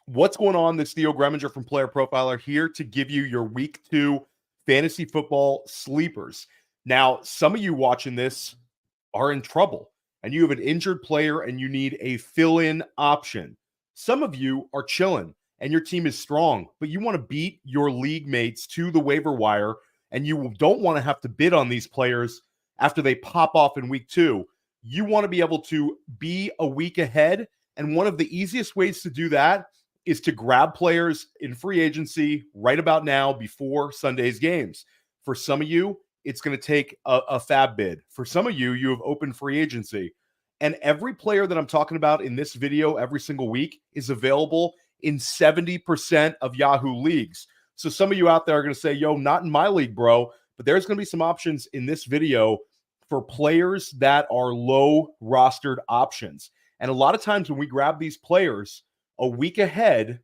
What's going on? This Theo Gremminger from Player Profiler here to give you your week 2 fantasy football sleepers. Now, some of you watching this are in trouble and you have an injured player and you need a fill-in option. Some of you are chilling and your team is strong, but you want to beat your league mates to the waiver wire and you don't want to have to bid on these players after they pop off in week 2. You want to be able to be a week ahead, and one of the easiest ways to do that is to grab players in free agency right about now before Sunday's games. For some of you, it's going to take a fab bid. For some of you, you have open free agency. And every player that I'm talking about in this video every single week is available in 70% of Yahoo leagues. So some of you out there are going to say, yo, not in my league, bro. But there's going to be some options in this video for players that are low rostered options. And a lot of times when we grab these players a week ahead,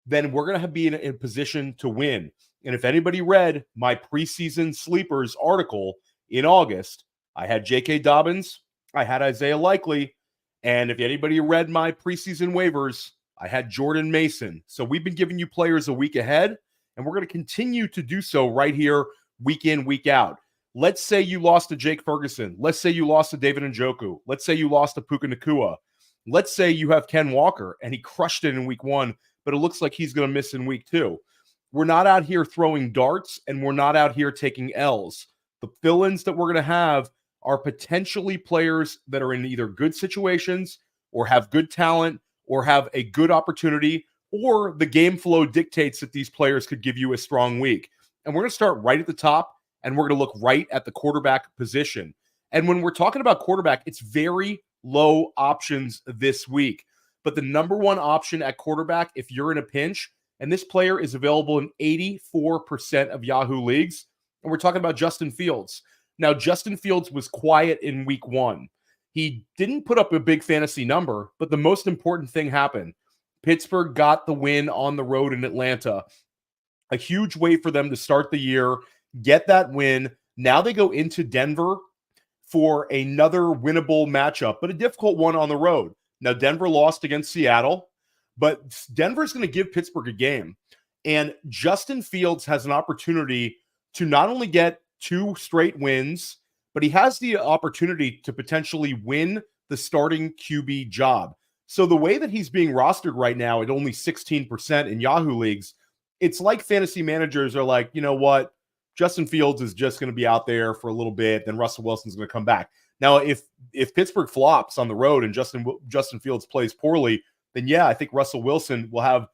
then we're going to be in a position to win. And if anybody read my preseason sleepers article in August, I had J.K. Dobbins, I had Isaiah Likely, and if anybody read my preseason waivers, I had Jordan Mason. So we've been giving you players a week ahead, and we're going to continue to do so right here, week in, week out. Let's say you lost to Jake Ferguson. Let's say you lost to David Njoku. Let's say you lost to Puka Nacua. Let's say you have Ken Walker and he crushed it in week 1, but it looks like he's going to miss in week 2. We're not out here throwing darts and we're not out here taking L's. The fill-ins that we're going to have are potentially players that are in either good situations or have good talent or have a good opportunity, or the game flow dictates that these players could give you a strong week. And we're going to start right at the top and we're going to look right at the quarterback position. And when we're talking about quarterback, it's very low options this week. But the number one option at quarterback, if you're in a pinch, and this player is available in 84% of Yahoo leagues, and we're talking about Justin Fields. Now, Justin Fields was quiet in week 1. He didn't put up a big fantasy number, but the most important thing happened. Pittsburgh got the win on the road in Atlanta. A huge way for them to start the year, get that win. Now they go into Denver for another winnable matchup, but a difficult one on the road. Now, Denver lost against Seattle, but Denver's going to give Pittsburgh a game. And Justin Fields has an opportunity to not only get 2 straight wins, but he has the opportunity to potentially win the starting QB job. So the way that he's being rostered right now at only 16% in Yahoo leagues, it's like fantasy managers are like, you know what? Justin Fields is just going to be out there for a little bit, then Russell Wilson's going to come back. Now, if Pittsburgh flops on the road and Justin Fields plays poorly, then yeah, I think Russell Wilson will have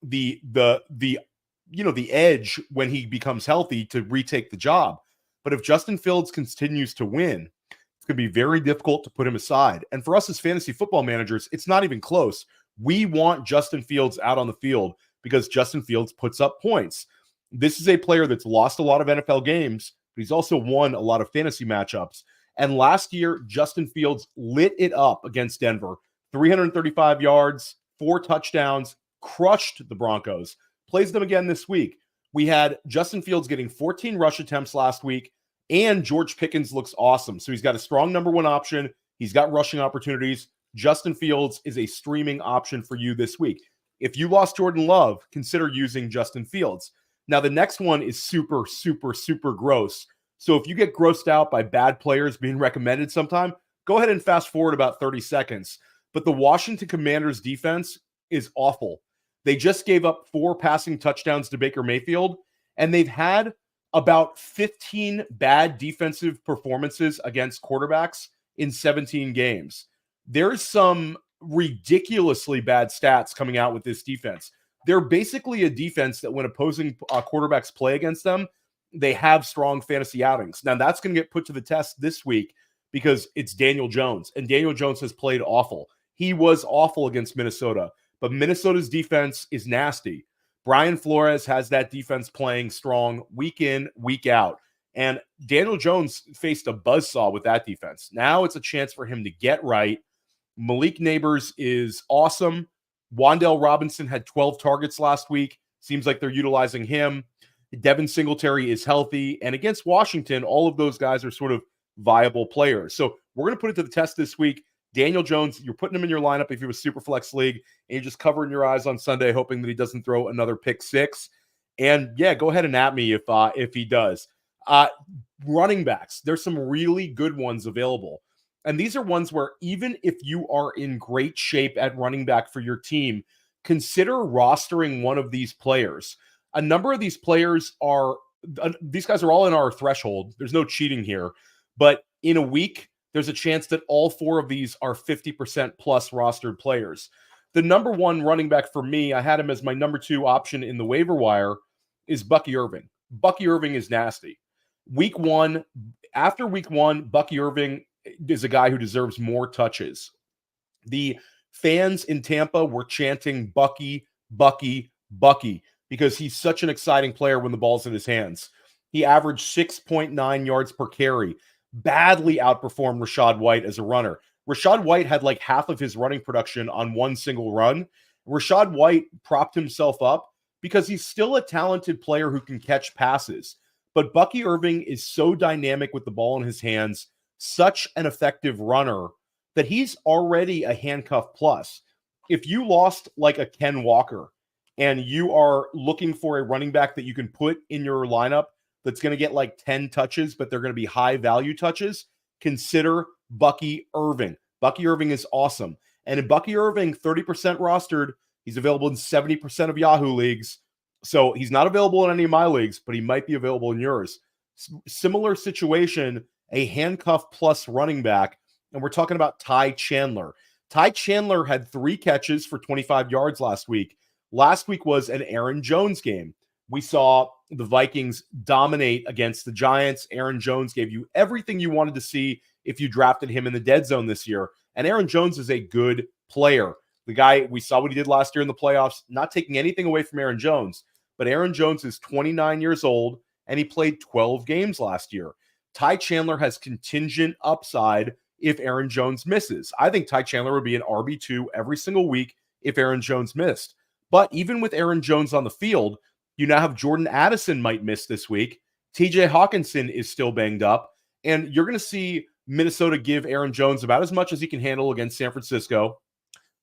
the edge when he becomes healthy to retake the job. But if Justin Fields continues to win, it's going to be very difficult to put him aside. And for us as fantasy football managers, it's not even close. We want Justin Fields out on the field because Justin Fields puts up points. This is a player that's lost a lot of NFL games, but he's also won a lot of fantasy matchups. And last year, Justin Fields lit it up against Denver. 335 yards, 4 touchdowns, crushed the Broncos. Plays them again this week. We had Justin Fields getting 14 rush attempts last week, and George Pickens looks awesome. So he's got a strong number 1 option. He's got rushing opportunities. Justin Fields is a streaming option for you this week. If you lost Jordan Love, consider using Justin Fields. Now, the next one is super, super, super gross. So if you get grossed out by bad players being recommended sometime, go ahead and fast forward about 30 seconds. But the Washington Commanders defense is awful. They just gave up 4 passing touchdowns to Baker Mayfield, and they've had about 15 bad defensive performances against quarterbacks in 17 games. There's some ridiculously bad stats coming out with this defense. They're basically a defense that when opposing quarterbacks play against them, they have strong fantasy outings. Now, that's going to get put to the test this week because it's Daniel Jones, and Daniel Jones has played awful. He was awful against Minnesota, but Minnesota's defense is nasty. Brian Flores has that defense playing strong week in, week out. And Daniel Jones faced a buzzsaw with that defense. Now it's a chance for him to get right. Malik Neighbors is awesome. Wan'Dale Robinson had 12 targets last week. Seems like they're utilizing him. Devin Singletary is healthy. And against Washington, all of those guys are sort of viable players. So we're going to put it to the test this week. Daniel Jones, you're putting him in your lineup if you have a super flex league, and you're just covering your eyes on Sunday, hoping that he doesn't throw another pick six. And yeah, go ahead and at me if he does. Running backs, there's some really good ones available. And these are ones where even if you are in great shape at running back for your team, consider rostering one of these players. A number of these players these guys are all in our threshold. There's no cheating here. But in a week, there's a chance that all four of these are 50% plus rostered players. The number one running back for me, I had him as my number 2 option in the waiver wire, is Bucky Irving. Bucky Irving is nasty. After week one, Bucky Irving is a guy who deserves more touches. The fans in Tampa were chanting Bucky, Bucky, Bucky, because he's such an exciting player when the ball's in his hands. He averaged 6.9 yards per carry, badly outperformed Rachaad White as a runner. Rachaad White had like half of his running production on one single run. Rachaad White propped himself up because he's still a talented player who can catch passes. But Bucky Irving is so dynamic with the ball in his hands, such an effective runner, that he's already a handcuff plus. If you lost like a Ken Walker and you are looking for a running back that you can put in your lineup that's going to get like 10 touches, but they're going to be high value touches, consider Bucky Irving. Bucky Irving is awesome. And in Bucky Irving, 30% rostered, he's available in 70% of Yahoo leagues. So he's not available in any of my leagues, but he might be available in yours. Similar situation, a handcuff plus running back, and we're talking about Ty Chandler. Ty Chandler had 3 catches for 25 yards last week. Last week was an Aaron Jones game. We saw the Vikings dominate against the Giants. Aaron Jones gave you everything you wanted to see if you drafted him in the dead zone this year. And Aaron Jones is a good player. The guy, we saw what he did last year in the playoffs, not taking anything away from Aaron Jones. But Aaron Jones is 29 years old, and he played 12 games last year. Ty Chandler has contingent upside if Aaron Jones misses. I think Ty Chandler would be an RB2 every single week if Aaron Jones missed. But even with Aaron Jones on the field, you now have Jordan Addison might miss this week. TJ Hawkinson is still banged up. And you're going to see Minnesota give Aaron Jones about as much as he can handle against San Francisco.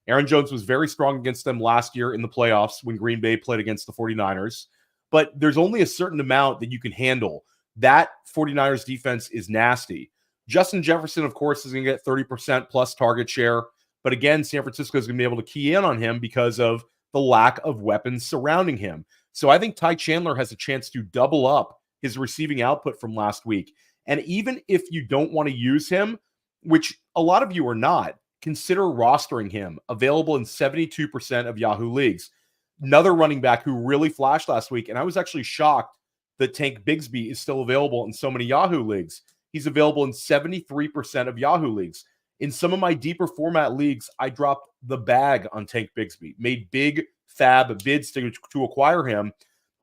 Aaron Jones was very strong against them last year in the playoffs when Green Bay played against the 49ers. But there's only a certain amount that you can handle. That 49ers defense is nasty. Justin Jefferson, of course, is going to get 30% plus target share. But again, San Francisco is going to be able to key in on him because of the lack of weapons surrounding him. So I think Ty Chandler has a chance to double up his receiving output from last week. And even if you don't want to use him, which a lot of you are not, consider rostering him, available in 72% of Yahoo leagues. Another running back who really flashed last week, and I was actually shocked that Tank Bigsby is still available in so many Yahoo leagues. He's available in 73% of Yahoo leagues. In some of my deeper format leagues, I dropped the bag on Tank Bigsby, made big fab bids to acquire him,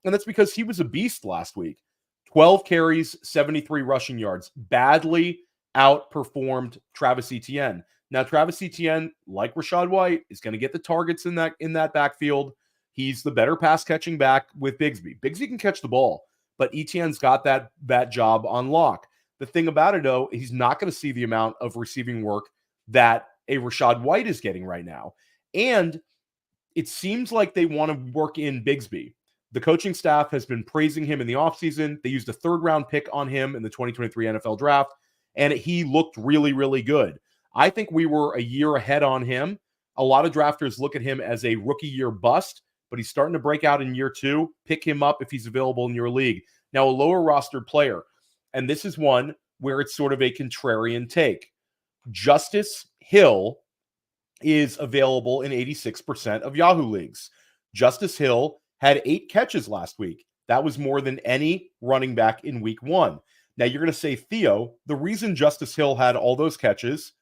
and that's because he was a beast last week. 12 carries, 73 rushing yards, badly outperformed Travis Etienne. Now, Travis Etienne, like Rachaad White, is going to get the targets in that backfield. He's the better pass-catching back with Bigsby. Bigsby can catch the ball, but Etienne's got that job on lock. The thing about it, though, he's not going to see the amount of receiving work that a Rachaad White is getting right now. And it seems like they want to work in Bigsby. The coaching staff has been praising him in the offseason. They used a 3rd-round pick on him in the 2023 NFL Draft, and he looked really, really good. I think we were a year ahead on him. A lot of drafters look at him as a rookie year bust, but he's starting to break out in year 2. Pick him up if he's available in your league. Now, a lower rostered player, and this is one where it's sort of a contrarian take. Justice Hill is available in 86% of Yahoo leagues. Justice Hill had 8 catches last week. That was more than any running back in week 1. Now, you're going to say, Theo, the reason Justice Hill had all those catches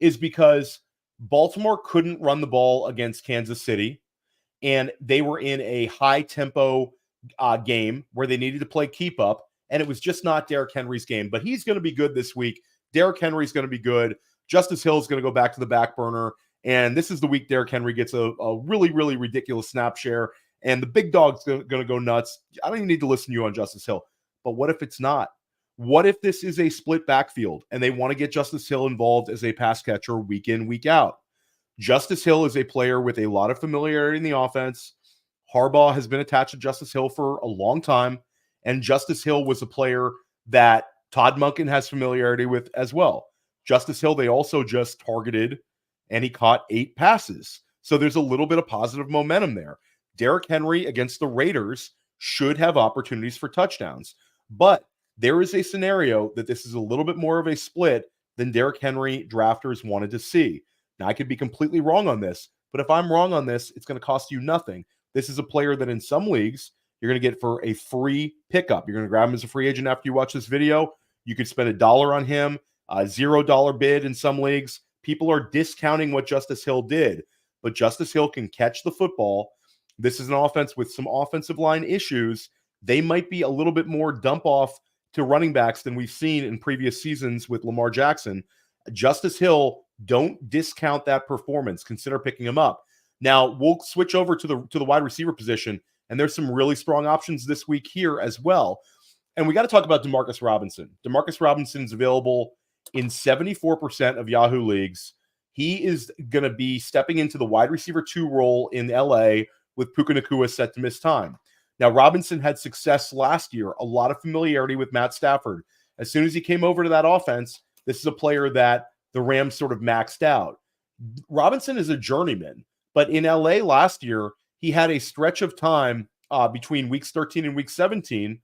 is because Baltimore couldn't run the ball against Kansas City, and they were in a high-tempo game where they needed to play keep up, and it was just not Derrick Henry's game. But he's going to be good this week. Derrick Henry's going to be good. Justice Hill is going to go back to the back burner, and this is the week Derrick Henry gets a really, really ridiculous snap share, and the big dog's going to go nuts. I don't even need to listen to you on Justice Hill. But what if it's not? What if this is a split backfield and they want to get Justice Hill involved as a pass catcher week in, week out? Justice Hill is a player with a lot of familiarity in the offense. Harbaugh has been attached to Justice Hill for a long time, and Justice Hill was a player that Todd Monken has familiarity with as well. Justice Hill, they also just targeted, and he caught 8 passes. So there's a little bit of positive momentum there. Derrick Henry against the Raiders should have opportunities for touchdowns. But there is a scenario that this is a little bit more of a split than Derrick Henry drafters wanted to see. Now, I could be completely wrong on this, but if I'm wrong on this, it's going to cost you nothing. This is a player that in some leagues, you're going to get for a free pickup. You're going to grab him as a free agent after you watch this video. You could spend $1 on him, a $0 bid in some leagues. People are discounting what Justice Hill did, but Justice Hill can catch the football. This is an offense with some offensive line issues. They might be a little bit more dump off to running backs than we've seen in previous seasons with Lamar Jackson. Justice Hill, don't discount that performance. Consider picking him up. Now, we'll switch over to the wide receiver position, and there's some really strong options this week here as well. And we got to talk about Demarcus Robinson. Demarcus Robinson is available in 74% of Yahoo leagues. He is going to be stepping into the wide receiver 2 role in LA with Puka Nacua set to miss time. Now, Robinson had success last year, a lot of familiarity with Matt Stafford. As soon as he came over to that offense, this is a player that the Rams sort of maxed out. Robinson is a journeyman, but in LA last year, he had a stretch of time between weeks 13 and week 17.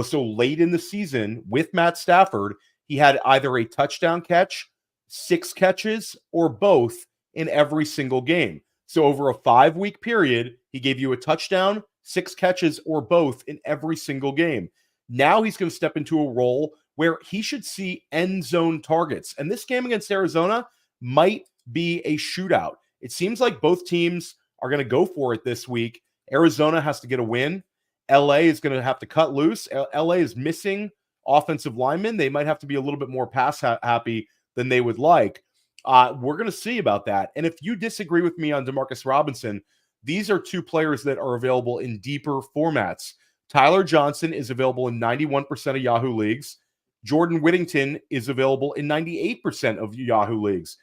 So late in the season with Matt Stafford, he had either a touchdown catch, 6 catches, or both in every single game. So over a 5-week period, he gave you a touchdown, 6 catches, or both in every single game. Now he's going to step into a role where he should see end zone targets. And this game against Arizona might be a shootout. It seems like both teams are going to go for it this week. Arizona has to get a win. LA is going to have to cut loose. LA is missing offensive linemen. They might have to be a little bit more pass happy than they would like. We're going to see about that. And if you disagree with me on Demarcus Robinson, these are 2 players that are available in deeper formats. Tyler Johnson is available in 91% of Yahoo leagues. Jordan Whittington is available in 98% of Yahoo leagues.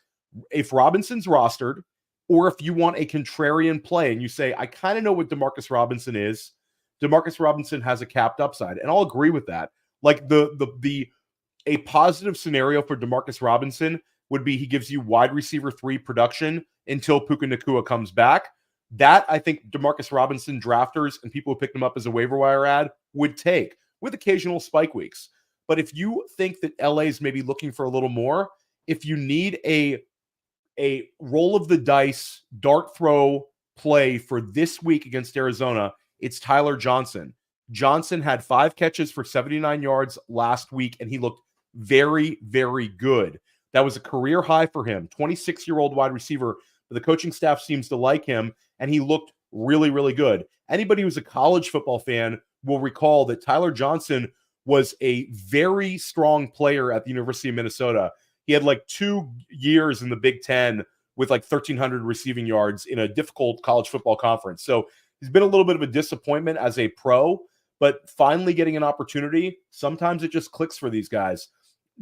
If Robinson's rostered, or if you want a contrarian play and you say, I kind of know what Demarcus Robinson is, Demarcus Robinson has a capped upside. And I'll agree with that. Like a positive scenario for Demarcus Robinson would be he gives you wide receiver 3 production until Puka Nacua comes back. That I think Demarcus Robinson drafters and people who picked him up as a waiver wire ad would take with occasional spike weeks. But if you think that LA is maybe looking for a little more, if you need a roll of the dice dart throw play for this week against Arizona, it's Tyler Johnson. Johnson had 5 catches for 79 yards last week, and he looked very, very good. That was a career high for him. 26-year-old wide receiver, but the coaching staff seems to like him, and he looked really, really good. Anybody who's a college football fan will recall that Tyler Johnson was a very strong player at the University of Minnesota. He had like 2 years in the Big Ten with like 1,300 receiving yards in a difficult college football conference. So he's been a little bit of a disappointment as a pro, but finally getting an opportunity, sometimes it just clicks for these guys.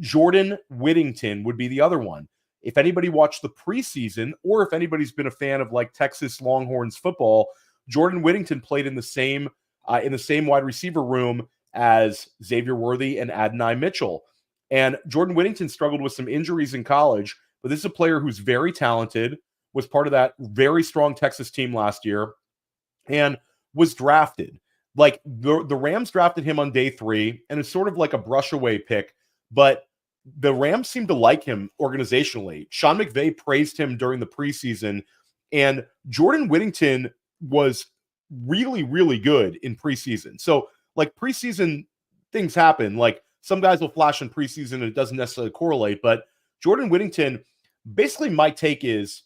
Jordan Whittington would be the other one. If anybody watched the preseason, or if anybody's been a fan of like Texas Longhorns football, Jordan Whittington played in the same wide receiver room as Xavier Worthy and Adonai Mitchell. And Jordan Whittington struggled with some injuries in college, but this is a player who's very talented, was part of that very strong Texas team last year, and was drafted. Like the Rams drafted him on day 3, and it's sort of like a brush away pick, but the Rams seem to like him organizationally. Sean McVay praised him during the preseason, and Jordan Whittington was really, really good in preseason. So like preseason things happen. Like some guys will flash in preseason and it doesn't necessarily correlate, but Jordan Whittington, basically my take is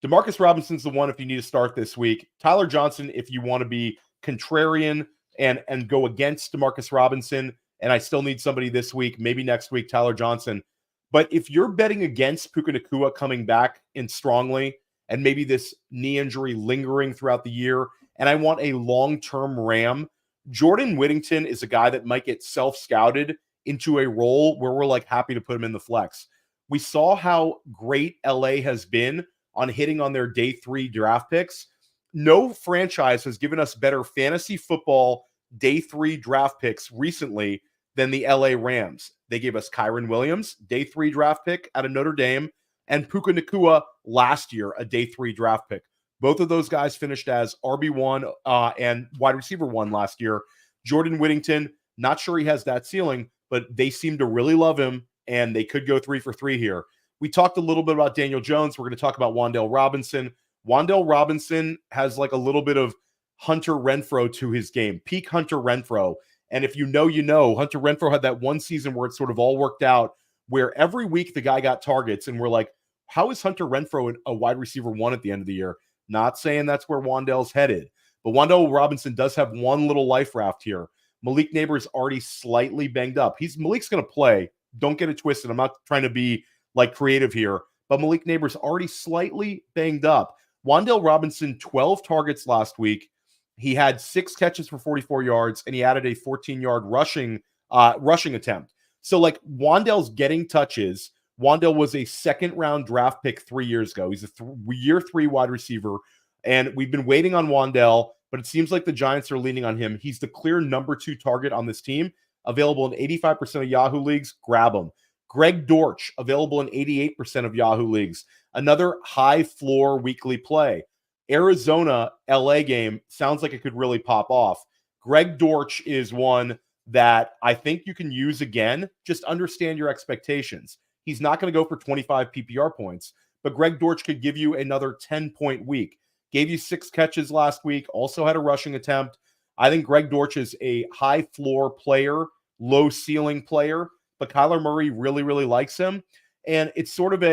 Demarcus Robinson's the one if you need to start this week. Tyler Johnson, if you want to be contrarian and go against Demarcus Robinson, and I still need somebody this week, maybe next week, Tyler Johnson. But if you're betting against Puka Nacua coming back in strongly, and maybe this knee injury lingering throughout the year, and I want a long-term Ram, Jordan Whittington is a guy that might get self-scouted into a role where we're like happy to put him in the flex. We saw how great LA has been on hitting on their day 3 draft picks. No franchise has given us better fantasy football day 3 draft picks recently than the LA Rams. They gave us Kyron Williams, day 3 draft pick out of Notre Dame, and Puka Nacua last year, a day 3 draft pick. Both of those guys finished as RB1 and wide receiver 1 last year. Jordan Whittington, not sure he has that ceiling, but they seem to really love him, and they could go 3 for 3 here. We talked a little bit about Daniel Jones. We're going to talk about Wan'Dale Robinson. Wan'Dale Robinson has like a little bit of Hunter Renfrow to his game, peak Hunter Renfrow. And if you know, Hunter Renfrow had that one season where it sort of all worked out, where every week the guy got targets, and we're like, how is Hunter Renfrow a wide receiver 1 at the end of the year? Not saying that's where Wan'Dale's headed, but Wan'Dale Robinson does have one little life raft here. Malik Neighbors already slightly banged up. Malik's going to play. Don't get it twisted. I'm not trying to be like creative here, but Malik Neighbors already slightly banged up. Wan'Dale Robinson, 12 targets last week. He had 6 catches for 44 yards, and he added a 14-yard rushing attempt. So, like, Wan'Dale's getting touches. Wan'Dale was a second-round draft pick 3 years ago. He's a year 3 wide receiver, and we've been waiting on Wan'Dale, but it seems like the Giants are leaning on him. He's the clear number 2 target on this team, available in 85% of Yahoo leagues. Grab him. Greg Dortch, available in 88% of Yahoo leagues. Another high-floor weekly play. Arizona LA game sounds like it could really pop off. Greg Dortch is one that I think you can use again. Just understand your expectations. He's not going to go for 25 PPR points, but Greg Dortch could give you another 10-point week. Gave you 6 catches last week, also had a rushing attempt. I think Greg Dortch is a high floor player, low ceiling player, but Kyler Murray really, really likes him. And it's sort of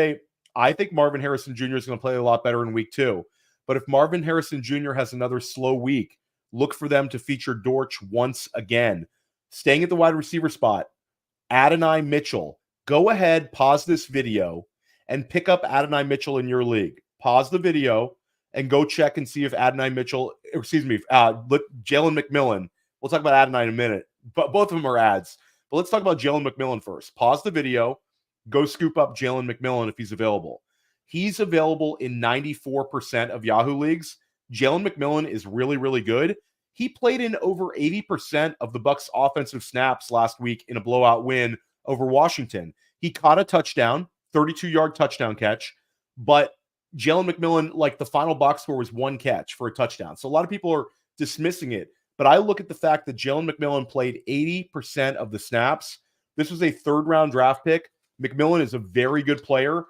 I think Marvin Harrison Jr. is going to play a lot better in week 2. But if Marvin Harrison Jr. has another slow week, look for them to feature Dortch once again. Staying at the wide receiver spot, Adonai Mitchell. Go ahead, pause this video, and pick up Adonai Mitchell in your league. Pause the video and go check and see if Jalen McMillan. We'll talk about Adonai in a minute, but both of them are ads. But let's talk about Jalen McMillan first. Pause the video, go scoop up Jalen McMillan if he's available. He's available in 94% of Yahoo leagues. Jalen McMillan is really, really good. He played in over 80% of the Bucs' offensive snaps last week in a blowout win over Washington. He caught a touchdown, 32-yard touchdown catch, but Jalen McMillan, like the final box score was 1 catch for a touchdown. So a lot of people are dismissing it, but I look at the fact that Jalen McMillan played 80% of the snaps. This was a 3rd-round draft pick. McMillan is a very good player.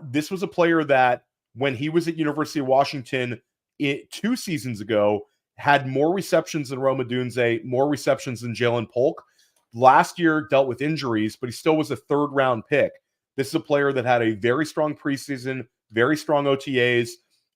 This was a player that when he was at University of Washington 2 seasons ago, had more receptions than Rome Odunze, more receptions than Jalen Polk. Last year dealt with injuries, but he still was a 3rd-round pick. This is a player that had a very strong preseason, very strong OTAs.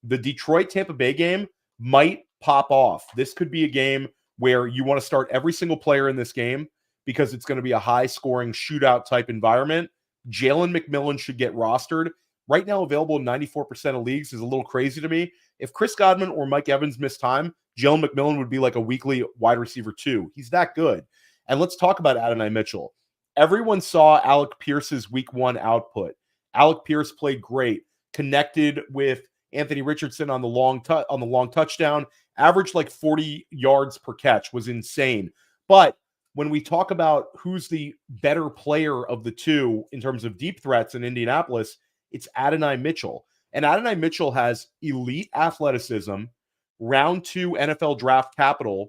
The Detroit-Tampa Bay game might pop off. This could be a game where you want to start every single player in this game because it's going to be a high-scoring shootout type environment. Jalen McMillan should get rostered. Right now, available in 94% of leagues is a little crazy to me. If Chris Godwin or Mike Evans miss time, Jalen McMillan would be like a weekly wide receiver 2. He's that good. And let's talk about Adonai Mitchell. Everyone saw Alec Pierce's week 1 output. Alec Pierce played great, connected with Anthony Richardson on the long touchdown, averaged like 40 yards per catch, was insane. But when we talk about who's the better player of the 2 in terms of deep threats in Indianapolis, it's Adonai Mitchell. And Adonai Mitchell has elite athleticism, round 2 NFL draft capital,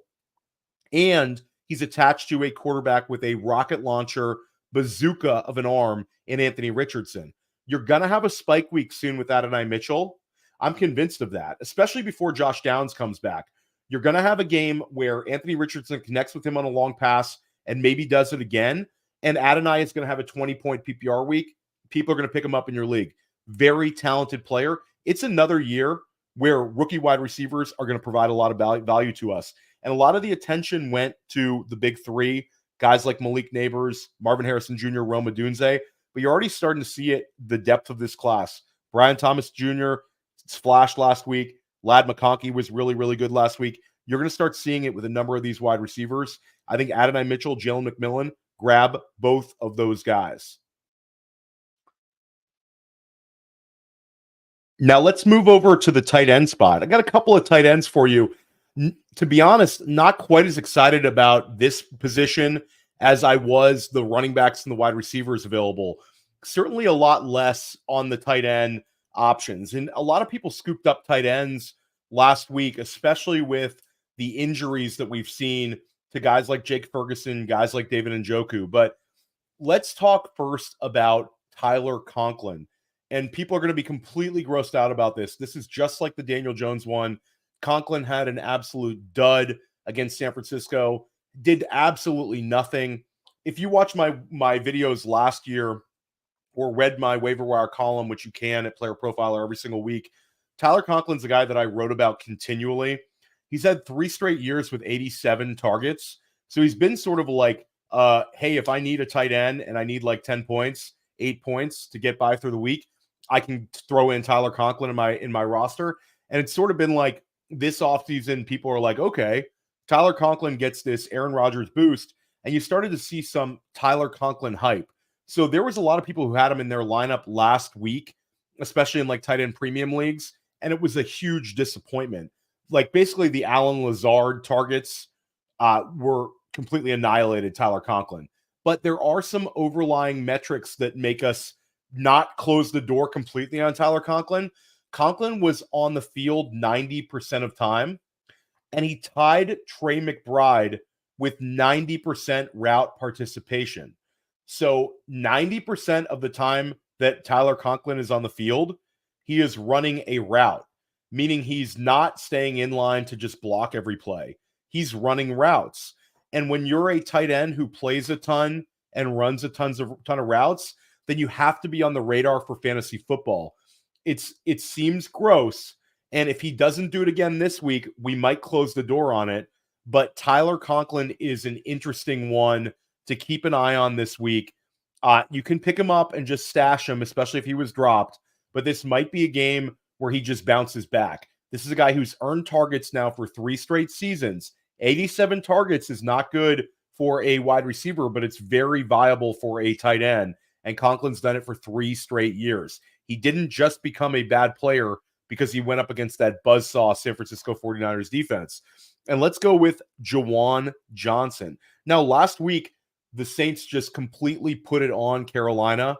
and he's attached to a quarterback with a rocket launcher bazooka of an arm in Anthony Richardson. You're going to have a spike week soon with Adonai Mitchell. I'm convinced of that, especially before Josh Downs comes back. You're going to have a game where Anthony Richardson connects with him on a long pass and maybe does it again. And Adonai is going to have a 20-point PPR week. People are going to pick him up in your league. Very talented player. It's another year where rookie wide receivers are going to provide a lot of value to us. And a lot of the attention went to the big 3, guys like Malik Neighbors, Marvin Harrison Jr., Rome Odunze. But you're already starting to see it, the depth of this class. Brian Thomas Jr. flashed last week. Ladd McConkey was really, really good last week. You're going to start seeing it with a number of these wide receivers. I think Adonai Mitchell, Jalen McMillan, grab both of those guys. Now let's move over to the tight end spot. I got a couple of tight ends for you. To be honest, not quite as excited about this position as I was the running backs and the wide receivers available. Certainly a lot less on the tight end options. And a lot of people scooped up tight ends last week, especially with the injuries that we've seen to guys like Jake Ferguson, guys like David Njoku. But let's talk first about Tyler Conklin. And people are going to be completely grossed out about this. This is just like the Daniel Jones one. Conklin had an absolute dud against San Francisco, did absolutely nothing. If you watch my videos last year or read my waiver wire column, which you can at Player Profiler every single week, Tyler Conklin's the guy that I wrote about continually. He's had 3 straight years with 87 targets. So he's been sort of like, hey, if I need a tight end and I need like 10 points, 8 points to get by through the week, I can throw in Tyler Conklin in my roster. And it's sort of been like this offseason, people are like, okay, Tyler Conklin gets this Aaron Rodgers boost. And you started to see some Tyler Conklin hype. So there was a lot of people who had him in their lineup last week, especially in like tight end premium leagues. And it was a huge disappointment. Like basically the Allen Lazard targets were completely annihilated Tyler Conklin. But there are some overlying metrics that make us not close the door completely on Tyler Conklin. Conklin was on the field 90% of time, and he tied Trey McBride with 90% route participation. So 90% of the time that Tyler Conklin is on the field, he is running a route, meaning he's not staying in line to just block every play. He's running routes. And when you're a tight end who plays a ton and runs a ton of routes, then you have to be on the radar for fantasy football. It seems gross. And if he doesn't do it again this week, we might close the door on it. But Tyler Conklin is an interesting one to keep an eye on this week. You can pick him up and just stash him, especially if he was dropped. But this might be a game where he just bounces back. This is a guy who's earned targets now for 3 straight seasons. 87 targets is not good for a wide receiver, but it's very viable for a tight end. And Conklin's done it for 3 straight years. He didn't just become a bad player because he went up against that buzzsaw San Francisco 49ers defense. And let's go with Juwan Johnson. Now, last week, the Saints just completely put it on Carolina.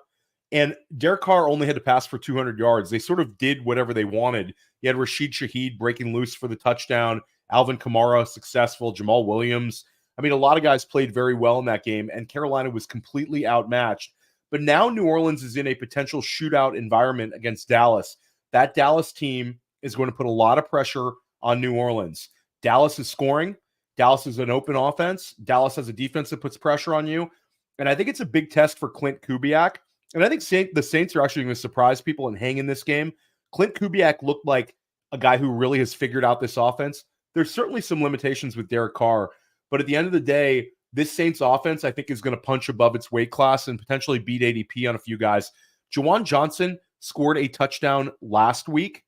And Derek Carr only had to pass for 200 yards. They sort of did whatever they wanted. You had Rashid Shaheed breaking loose for the touchdown. Alvin Kamara successful. Jamal Williams. I mean, a lot of guys played very well in that game, and Carolina was completely outmatched. But now New Orleans is in a potential shootout environment against Dallas. That Dallas team is going to put a lot of pressure on New Orleans. Dallas is scoring. Dallas is an open offense. Dallas has a defense that puts pressure on you. And I think it's a big test for Clint Kubiak. And I think the Saints are actually going to surprise people and hang in this game. Clint Kubiak looked like a guy who really has figured out this offense. There's certainly some limitations with Derek Carr. But at the end of the day, this Saints offense, I think, is going to punch above its weight class and potentially beat ADP on a few guys. Juwan Johnson scored a touchdown last week.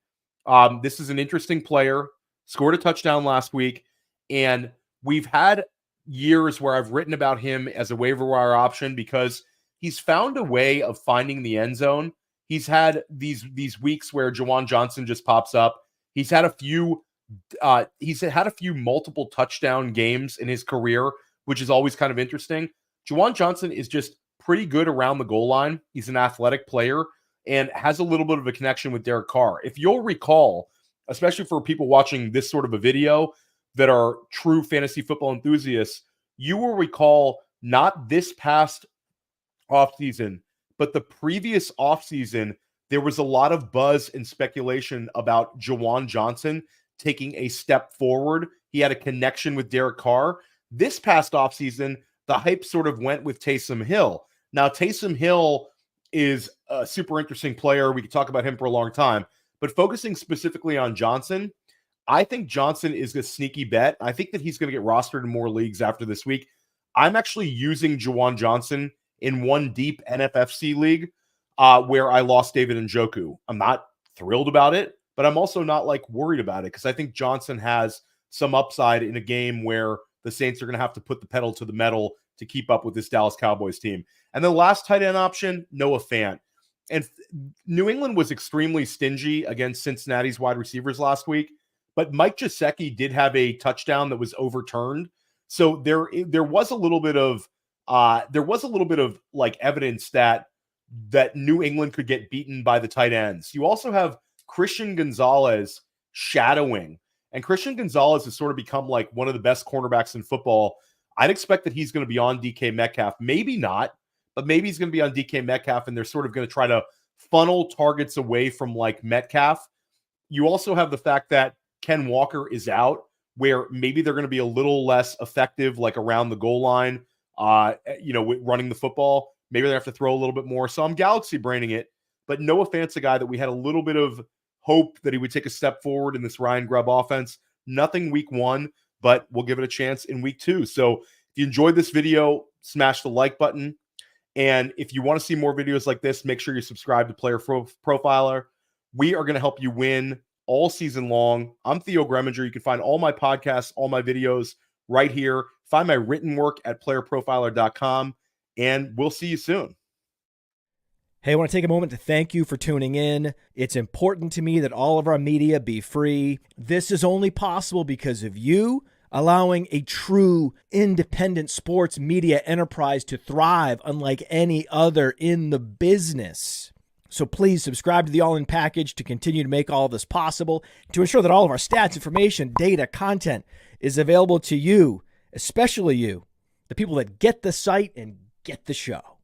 This is an interesting player. Scored a touchdown last week. And we've had years where I've written about him as a waiver wire option because he's found a way of finding the end zone. He's had these weeks where Juwan Johnson just pops up. He's had a few multiple touchdown games in his career, which is always kind of interesting. Juwan Johnson is just pretty good around the goal line. He's an athletic player and has a little bit of a connection with Derek Carr. If you'll recall, especially for people watching this sort of a video that are true fantasy football enthusiasts, you will recall not this past offseason, but the previous offseason, there was a lot of buzz and speculation about Juwan Johnson taking a step forward. He had a connection with Derek Carr. This past offseason, the hype sort of went with Taysom Hill. Now, Taysom Hill is a super interesting player. We could talk about him for a long time. But focusing specifically on Johnson, I think Johnson is a sneaky bet. I think that he's going to get rostered in more leagues after this week. I'm actually using Juwan Johnson in one deep NFFC league where I lost David Njoku. I'm not thrilled about it, but I'm also not like worried about it because I think Johnson has some upside in a game where the Saints are going to have to put the pedal to the metal to keep up with this Dallas Cowboys team. And the last tight end option, Noah Fant. And New England was extremely stingy against Cincinnati's wide receivers last week, but Mike Gesicki did have a touchdown that was overturned. So there was a little bit of like evidence that New England could get beaten by the tight ends. You also have Christian Gonzalez shadowing, and Christian Gonzalez has sort of become like one of the best cornerbacks in football. I'd expect that he's going to be on DK Metcalf. Maybe not, but maybe he's going to be on DK Metcalf, and they're sort of going to try to funnel targets away from like Metcalf. You also have the fact that Ken Walker is out, where maybe they're going to be a little less effective, like around the goal line, running the football. Maybe they have to throw a little bit more. So I'm galaxy braining it, but Noah Fant's a guy that we had a little bit of hope that he would take a step forward in this Ryan Grubb offense. Nothing week 1, but we'll give it a chance in week 2. So if you enjoyed this video, smash the like button. And if you want to see more videos like this, make sure you subscribe to Player Profiler. We are going to help you win all season long. I'm Theo Gremminger. You can find all my podcasts, all my videos right here. Find my written work at playerprofiler.com, and we'll see you soon. Hey, I want to take a moment to thank you for tuning in. It's important to me that all of our media be free. This is only possible because of you allowing a true independent sports media enterprise to thrive unlike any other in the business. So please subscribe to the All In Package to continue to make all this possible, to ensure that all of our stats, information, data, content is available to you, especially you, the people that get the site and get the show.